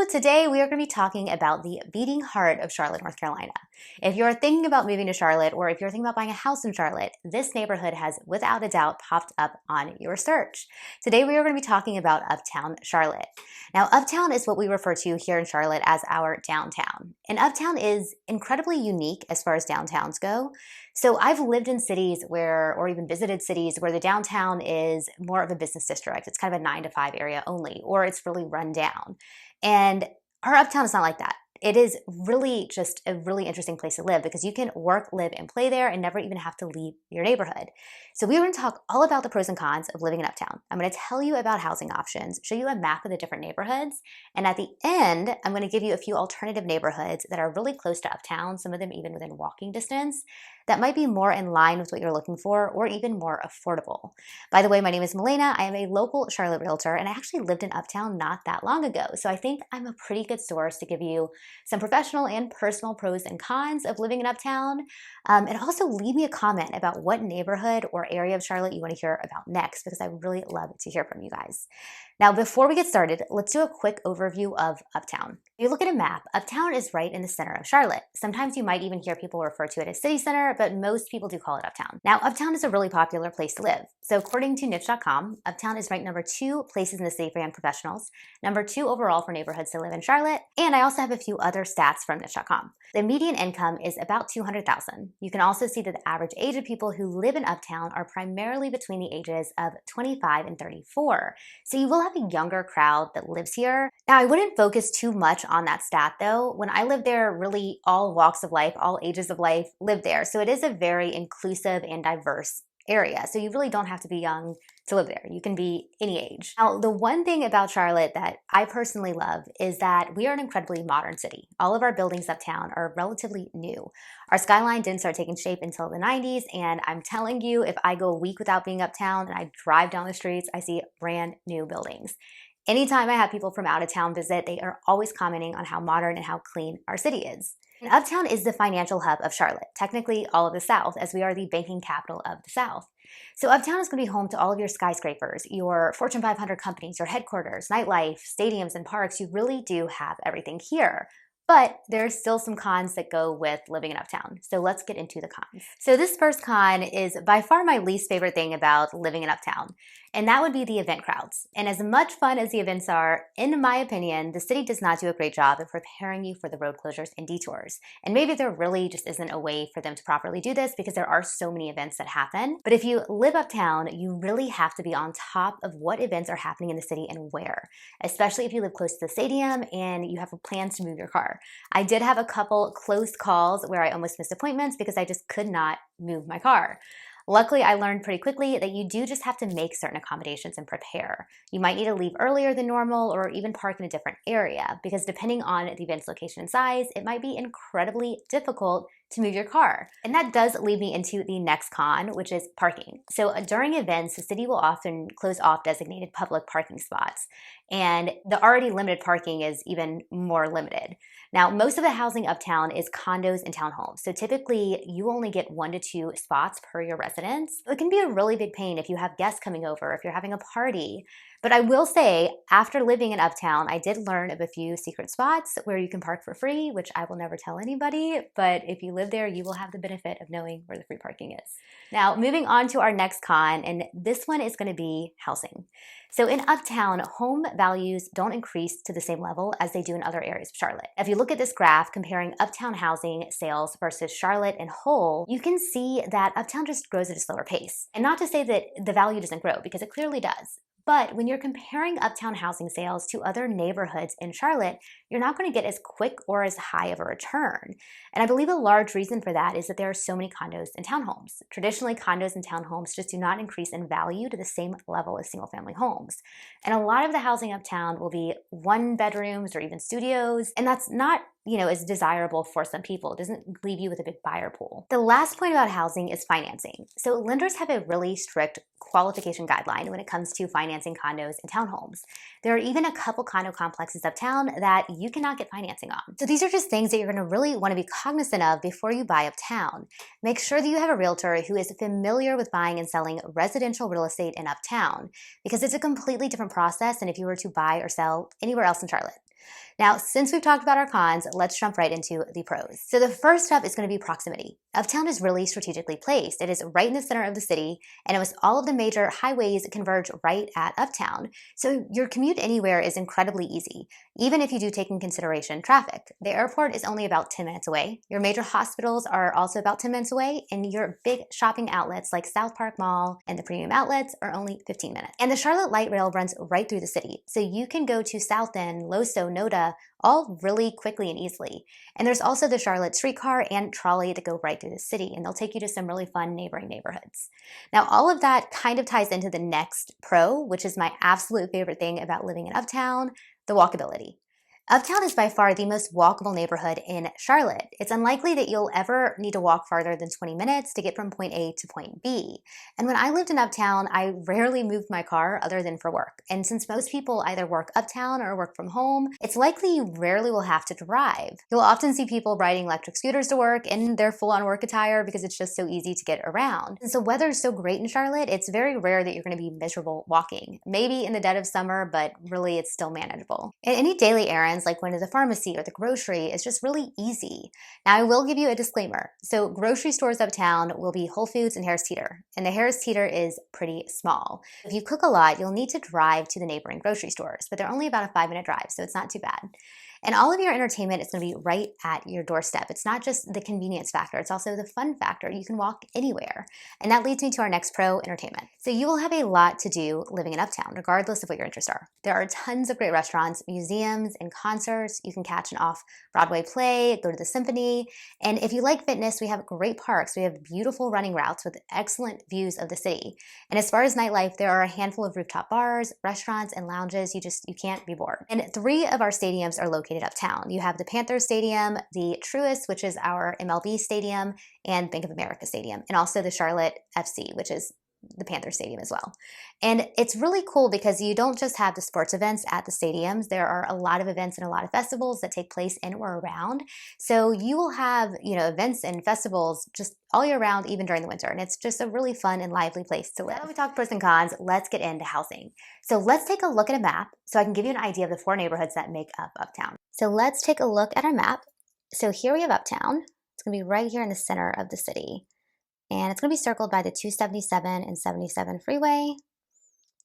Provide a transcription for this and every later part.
So today we are going to be talking about the beating heart of Charlotte, North Carolina. If you're thinking about moving to Charlotte, or if you're thinking about buying a house in Charlotte, this neighborhood has without a doubt popped up on your search. Today we are going to be talking about Uptown Charlotte. Now, Uptown is what we refer to here in Charlotte as our downtown. And Uptown is incredibly unique as far as downtowns go. So I've lived in cities where, or even visited cities where the downtown is more of a business district. It's kind of a 9 to 5 area only, or it's really run down. And our Uptown is not like that. It is really just a really interesting place to live because you can work, live, and play there and never even have to leave your neighborhood. So we are going to talk all about the pros and cons of living in Uptown. I'm going to tell you about housing options, show you a map of the different neighborhoods, and at the end, I'm going to give you a few alternative neighborhoods that are really close to Uptown, some of them even within walking distance, that might be more in line with what you're looking for or even more affordable. By the way, my name is Milena. I am a local Charlotte realtor, and I actually lived in Uptown not that long ago. So I think I'm a pretty good source to give you some professional and personal pros and cons of living in Uptown. And also leave me a comment about what neighborhood or area of Charlotte you want to hear about next, because I really love to hear from you guys. Now, before we get started, let's do a quick overview of Uptown. If you look at a map, Uptown is right in the center of Charlotte. Sometimes you might even hear people refer to it as City Center, but most people do call it Uptown. Now, Uptown is a really popular place to live. So according to niche.com, Uptown is ranked number 2 places in the city for young professionals, number 2 overall for neighborhoods to live in Charlotte, and I also have a few other stats from niche.com. The median income is about $200,000. You can also see that the average age of people who live in Uptown are primarily between the ages of 25 and 34. So you will have a younger crowd that lives here. Now, I wouldn't focus too much on that stat though. When I lived there, really all walks of life, all ages of life lived there. So it is a very inclusive and diverse area. So you really don't have to be young to live there. You can be any age. Now, the one thing about Charlotte that I personally love is that we are an incredibly modern city. All of our buildings uptown are relatively new. Our skyline didn't start taking shape until the 90s, and I'm telling you, if I go a week without being uptown and I drive down the streets, I see brand new buildings. Anytime I have people from out of town visit, they are always commenting on how modern and how clean our city is. And Uptown is the financial hub of Charlotte, technically all of the South, as we are the banking capital of the South. So Uptown is going to be home to all of your skyscrapers, your Fortune 500 companies, your headquarters, nightlife, stadiums, and parks. You really do have everything here. But there's still some cons that go with living in Uptown. So let's get into the cons. So this first con is by far my least favorite thing about living in Uptown, and that would be the event crowds. And as much fun as the events are, in my opinion, the city does not do a great job of preparing you for the road closures and detours. And maybe there really just isn't a way for them to properly do this because there are so many events that happen. But if you live Uptown, you really have to be on top of what events are happening in the city and where, especially if you live close to the stadium and you have plans to move your car. I did have a couple close calls where I almost missed appointments because I just could not move my car. Luckily, I learned pretty quickly that you do just have to make certain accommodations and prepare. You might need to leave earlier than normal or even park in a different area because depending on the event's location and size, it might be incredibly difficult to move your car. And that does lead me into the next con, which is parking. So during events, the city will often close off designated public parking spots, and the already limited parking is even more limited. Now, most of the housing uptown is condos and townhomes. So typically you only get 1 to 2 spots per your residence. It can be a really big pain if you have guests coming over, if you're having a party. But I will say, after living in Uptown, I did learn of a few secret spots where you can park for free, which I will never tell anybody. But if you live there, you will have the benefit of knowing where the free parking is. Now, moving on to our next con, and this one is going to be housing. So in Uptown, home values don't increase to the same level as they do in other areas of Charlotte. If you look at this graph comparing Uptown housing sales versus Charlotte in whole, you can see that Uptown just grows at a slower pace. And not to say that the value doesn't grow, because it clearly does. But when you're comparing Uptown housing sales to other neighborhoods in Charlotte, you're not going to get as quick or as high of a return. And I believe a large reason for that is that there are so many condos and townhomes. Traditionally, condos and townhomes just do not increase in value to the same level as single-family homes. And a lot of the housing uptown will be 1 bedrooms or even studios, and that's not is desirable for some people. It doesn't leave you with a big buyer pool. The last point about housing is financing. So lenders have a really strict qualification guideline when it comes to financing condos and townhomes. There are even a couple condo complexes uptown that you cannot get financing on. So these are just things that you're gonna really wanna be cognizant of before you buy uptown. Make sure that you have a realtor who is familiar with buying and selling residential real estate in uptown, because it's a completely different process than if you were to buy or sell anywhere else in Charlotte. Now, since we've talked about our cons, let's jump right into the pros. So the first up is going to be proximity. Uptown is really strategically placed. It is right in the center of the city, and almost all of the major highways converge right at Uptown. So your commute anywhere is incredibly easy, even if you do take in consideration traffic. The airport is only about 10 minutes away. Your major hospitals are also about 10 minutes away, and your big shopping outlets like South Park Mall and the premium outlets are only 15 minutes. And the Charlotte Light Rail runs right through the city, so you can go to South End, Loso, Noda, all really quickly and easily. And there's also the Charlotte streetcar and trolley that go right through the city, and they'll take you to some really fun neighboring neighborhoods. Now, all of that kind of ties into the next pro, which is my absolute favorite thing about living in Uptown, the walkability. Uptown is by far the most walkable neighborhood in Charlotte. It's unlikely that you'll ever need to walk farther than 20 minutes to get from point A to point B. And when I lived in Uptown, I rarely moved my car other than for work. And since most people either work uptown or work from home, it's likely you rarely will have to drive. You'll often see people riding electric scooters to work in their full-on work attire because it's just so easy to get around. And so weather is so great in Charlotte, it's very rare that you're going to be miserable walking. Maybe in the dead of summer, but really it's still manageable. And any daily errands like going to the pharmacy or the grocery is just really easy. Now, I will give you a disclaimer. So grocery stores uptown will be Whole Foods and Harris Teeter, and the Harris Teeter is pretty small. If you cook a lot, you'll need to drive to the neighboring grocery stores, but they're only about a 5-minute drive, so it's not too bad. And all of your entertainment is going to be right at your doorstep. It's not just the convenience factor, it's also the fun factor. You can walk anywhere. And that leads me to our next pro, entertainment. So you will have a lot to do living in Uptown, regardless of what your interests are. There are tons of great restaurants, museums, and concerts. You can catch an off-Broadway play, go to the symphony. And if you like fitness, we have great parks. We have beautiful running routes with excellent views of the city. And as far as nightlife, there are a handful of rooftop bars, restaurants, and lounges. You can't be bored. And 3 of our stadiums are located uptown. You have the Panthers Stadium, the Truist, which is our MLB stadium, and Bank of America Stadium, and also the Charlotte FC, which is the Panthers Stadium as well. And it's really cool because you don't just have the sports events at the stadiums. There are a lot of events and a lot of festivals that take place in or around. So you will have, events and festivals just all year round, even during the winter. And it's just a really fun and lively place to live. Now that we talked pros and cons, let's get into housing. So let's take a look at a map so I can give you an idea of the 4 neighborhoods that make up Uptown. So let's take a look at our map. So here we have Uptown. It's going to be right here in the center of the city. And it's going to be circled by the 277 and 77 freeway.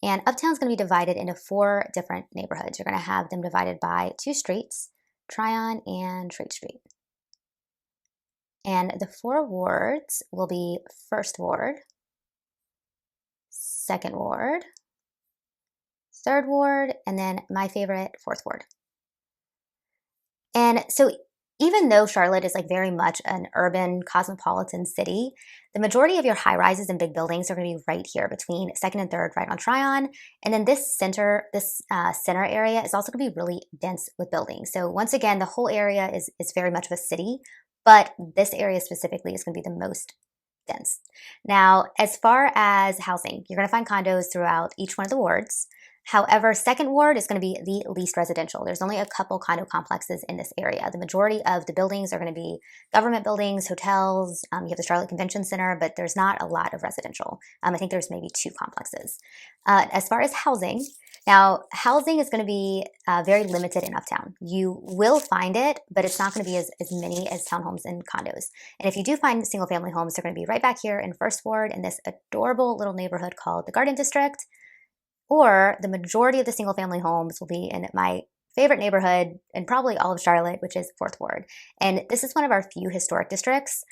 And Uptown is going to be divided into 4 different neighborhoods. You're going to have them divided by 2 streets, Tryon and Trade Street. And the 4 wards will be 1st Ward, 2nd Ward, 3rd Ward, and then my favorite, 4th Ward. And so even though Charlotte is very much an urban cosmopolitan city, the majority of your high rises and big buildings are going to be right here between 2nd and 3rd, right on Tryon. And then this center area is also going to be really dense with buildings. So once again, the whole area is very much of a city, but this area specifically is going to be the most dense. Now, as far as housing, you're going to find condos throughout each one of the wards. However, 2nd Ward is going to be the least residential. There's only a couple condo complexes in this area. The majority of the buildings are going to be government buildings, hotels. You have the Charlotte Convention Center, but there's not a lot of residential. I think there's maybe 2 complexes. As far as housing, now housing is going to be very limited in Uptown. You will find it, but it's not going to be as many as townhomes and condos. And if you do find single family homes, they're going to be right back here in 1st Ward in this adorable little neighborhood called the Garden District. Or the majority of the single family homes will be in my favorite neighborhood and probably all of Charlotte, which is 4th Ward. And this is one of our few historic districts.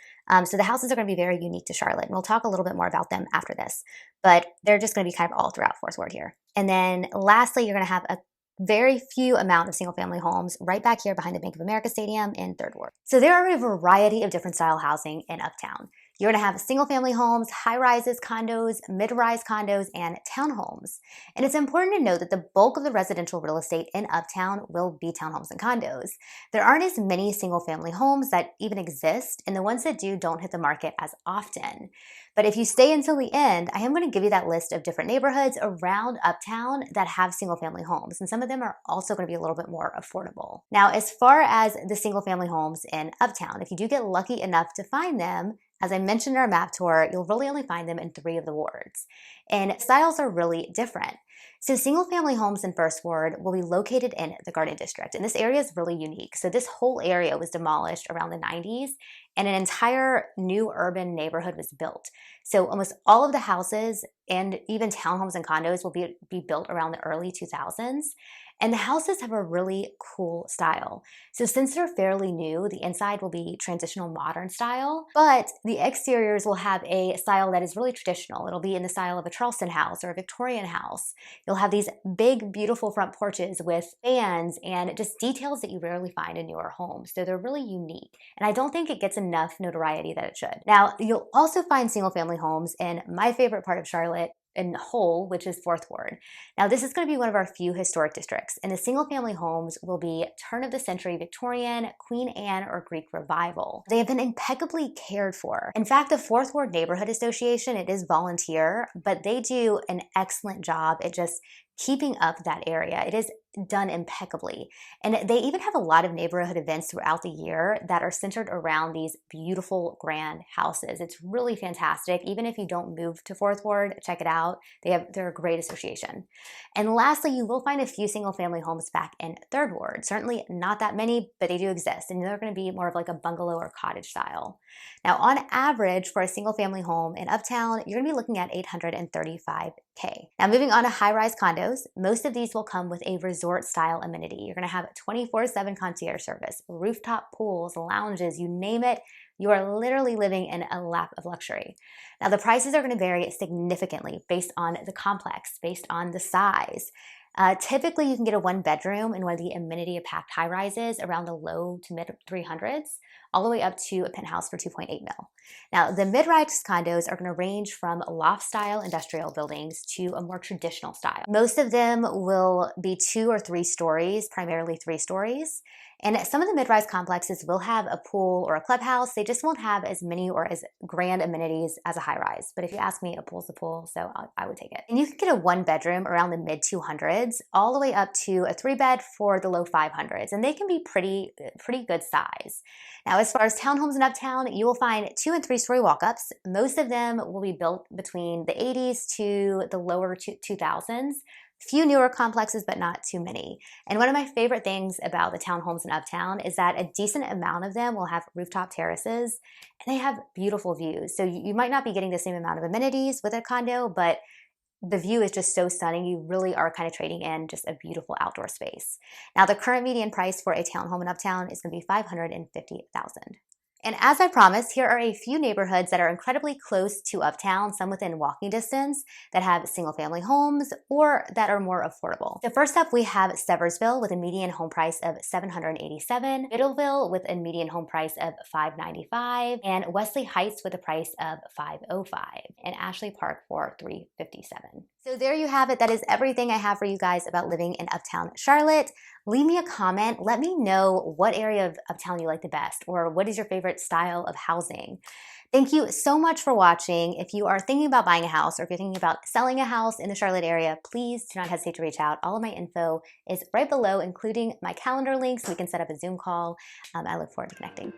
So the houses are going to be very unique to Charlotte. And we'll talk a little bit more about them after this. But they're just going to be kind of all throughout 4th Ward here. And then lastly, you're going to have a very few amount of single family homes right back here behind the Bank of America Stadium in 3rd Ward. So there are a variety of different style housing in Uptown. You're going to have single family homes, high rises condos, mid-rise condos, and townhomes. And it's important to note that the bulk of the residential real estate in Uptown will be townhomes and condos. There aren't as many single family homes that even exist, and the ones that do don't hit the market as often. But if you stay until the end, I am going to give you that list of different neighborhoods around Uptown that have single family homes. And some of them are also going to be a little bit more affordable. Now, as far as the single family homes in Uptown, if you do get lucky enough to find them, As I mentioned in our map tour, you'll really only find them in 3 of the wards. And styles are really different. So single-family homes in First Ward will be located in the Garden District, and this area is really unique. So this whole area was demolished around the 90s, and an entire new urban neighborhood was built. So almost all of the houses and even townhomes and condos will be built around the early 2000s. And the houses have a really cool style. So since they're fairly new, the inside will be transitional modern style, but the exteriors will have a style that is really traditional. It'll be in the style of a Charleston house or a Victorian house. You'll have these big, beautiful front porches with fans and just details that you rarely find in newer homes. So they're really unique. And I don't think it gets enough notoriety that it should. Now, you'll also find single family homes in my favorite part of Charlotte, in whole, which is Fourth Ward. Now, this is going to be one of our few historic districts, and the single-family homes will be turn-of-the-century Victorian, Queen Anne, or Greek Revival. They have been impeccably cared for. In fact, the Fourth Ward Neighborhood Association, it is volunteer, but they do an excellent job at just keeping up that area. It is done impeccably. And they even have a lot of neighborhood events throughout the year that are centered around these beautiful grand houses. It's really fantastic. Even if you don't move to Fourth Ward, check it out. They're a great association. And lastly, you will find a few single family homes back in Third Ward. Certainly not that many, but they do exist. And they're going to be more of like a bungalow or cottage style. Now, on average, for a single family home in Uptown, you're going to be looking at $835K. Now, moving on to high-rise condos, most of these will come with a resort-style amenity. You're going to have 24/7 concierge service, rooftop pools, lounges, you name it. You are literally living in a lap of luxury. Now, the prices are going to vary significantly based on the complex, based on the size. Typically, you can get a 1-bedroom in one of the amenity-packed high-rises around the low to mid 300s, all the way up to a penthouse for 2.8 mil. Now, the mid-rise condos are going to range from loft-style industrial buildings to a more traditional style. Most of them will be 2 or 3 stories, primarily 3 stories. And some of the mid-rise complexes will have a pool or a clubhouse. They just won't have as many or as grand amenities as a high-rise. But if you ask me, a pool's a pool, so I would take it. And you can get a 1-bedroom around the mid-200s, all the way up to a 3-bed for the low 500s. And they can be pretty good size. Now, as far as townhomes in Uptown, you will find 2- and 3-story walk-ups. Most of them will be built between the 80s to the lower 2000s. Few newer complexes, but not too many. And one of my favorite things about the townhomes in Uptown is that a decent amount of them will have rooftop terraces, and they have beautiful views. So you might not be getting the same amount of amenities with a condo, but the view is just so stunning. You really are kind of trading in just a beautiful outdoor space. Now, the current median price for a townhome in Uptown is going to be $550,000. And as I promised, here are a few neighborhoods that are incredibly close to Uptown, some within walking distance, that have single-family homes or that are more affordable. So first up, we have Seversville with a median home price of $787, Middleville with a median home price of $595, and Wesley Heights with a price of $505, and Ashley Park for $357. So there you have it. That is everything I have for you guys about living in Uptown Charlotte. Leave me a comment. Let me know what area of Uptown you like the best, or what is your favorite style of housing. Thank you so much for watching. If you are thinking about buying a house, or if you're thinking about selling a house in the Charlotte area, please do not hesitate to reach out. All of my info is right below, including my calendar links. We can set up a Zoom call. I look forward to connecting.